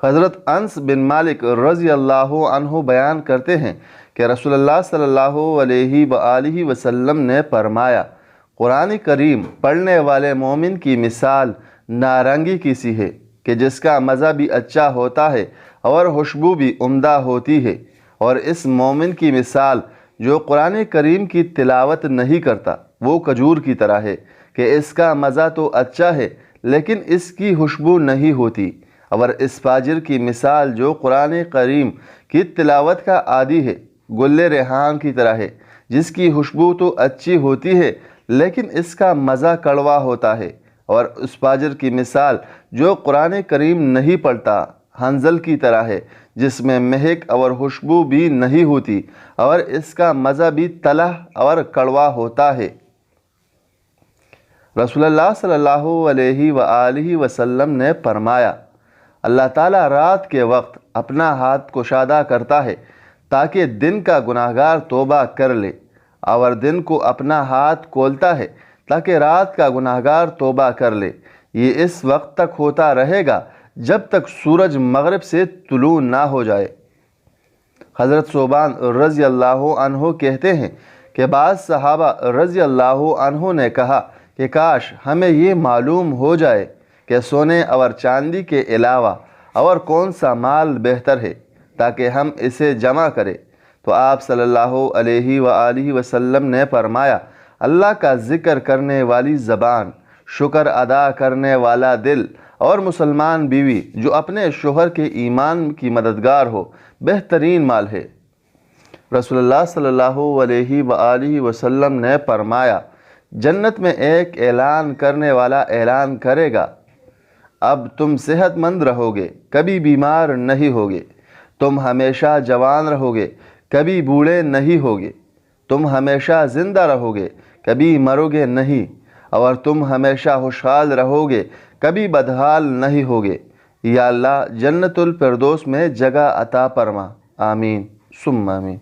حضرت انس بن مالک رضی اللہ عنہ بیان کرتے ہیں کہ رسول اللہ صلی اللہ علیہ وآلہ وسلم نے فرمایا، قرآن کریم پڑھنے والے مومن کی مثال نارنگی کی سی ہے کہ جس کا مزہ بھی اچھا ہوتا ہے اور خوشبو بھی عمدہ ہوتی ہے، اور اس مومن کی مثال جو قرآن کریم کی تلاوت نہیں کرتا وہ کھجور کی طرح ہے کہ اس کا مزہ تو اچھا ہے لیکن اس کی خوشبو نہیں ہوتی، اور اس فاجر کی مثال جو قرآن کریم کی تلاوت کا عادی ہے گل ریحان کی طرح ہے، جس کی خوشبو تو اچھی ہوتی ہے لیکن اس کا مزہ کڑوا ہوتا ہے، اور اس فاجر کی مثال جو قرآن کریم نہیں پڑھتا حنظل کی طرح ہے، جس میں مہک اور خوشبو بھی نہیں ہوتی اور اس کا مزہ بھی تلخ اور کڑوا ہوتا ہے۔ رسول اللہ صلی اللہ علیہ وآلہ وسلم نے فرمایا، اللہ تعالیٰ رات کے وقت اپنا ہاتھ کشادہ کرتا ہے تاکہ دن کا گناہگار توبہ کر لے، اور دن کو اپنا ہاتھ کھولتا ہے تاکہ رات کا گناہگار توبہ کر لے۔ یہ اس وقت تک ہوتا رہے گا جب تک سورج مغرب سے طلوع نہ ہو جائے۔ حضرت ثوبان رضی اللہ عنہ کہتے ہیں کہ بعض صحابہ رضی اللہ عنہ نے کہا کہ کاش ہمیں یہ معلوم ہو جائے کہ سونے اور چاندی کے علاوہ اور کون سا مال بہتر ہے تاکہ ہم اسے جمع کریں، تو آپ صلی اللہ علیہ وآلہ وسلم نے فرمایا، اللہ کا ذکر کرنے والی زبان، شکر ادا کرنے والا دل اور مسلمان بیوی جو اپنے شوہر کے ایمان کی مددگار ہو بہترین مال ہے۔ رسول اللہ صلی اللہ علیہ وآلہ وسلم نے فرمایا، جنت میں ایک اعلان کرنے والا اعلان کرے گا، اب تم صحت مند رہو گے، کبھی بیمار نہیں ہوگے، تم ہمیشہ جوان رہو گے، کبھی بوڑھے نہیں ہوگے، تم ہمیشہ زندہ رہو گے، کبھی مرو گے نہیں، اور تم ہمیشہ خوشحال رہو گے، کبھی بدحال نہیں ہوگے۔ یا اللہ جنت الفردوس میں جگہ عطا فرما، آمین ثم آمین۔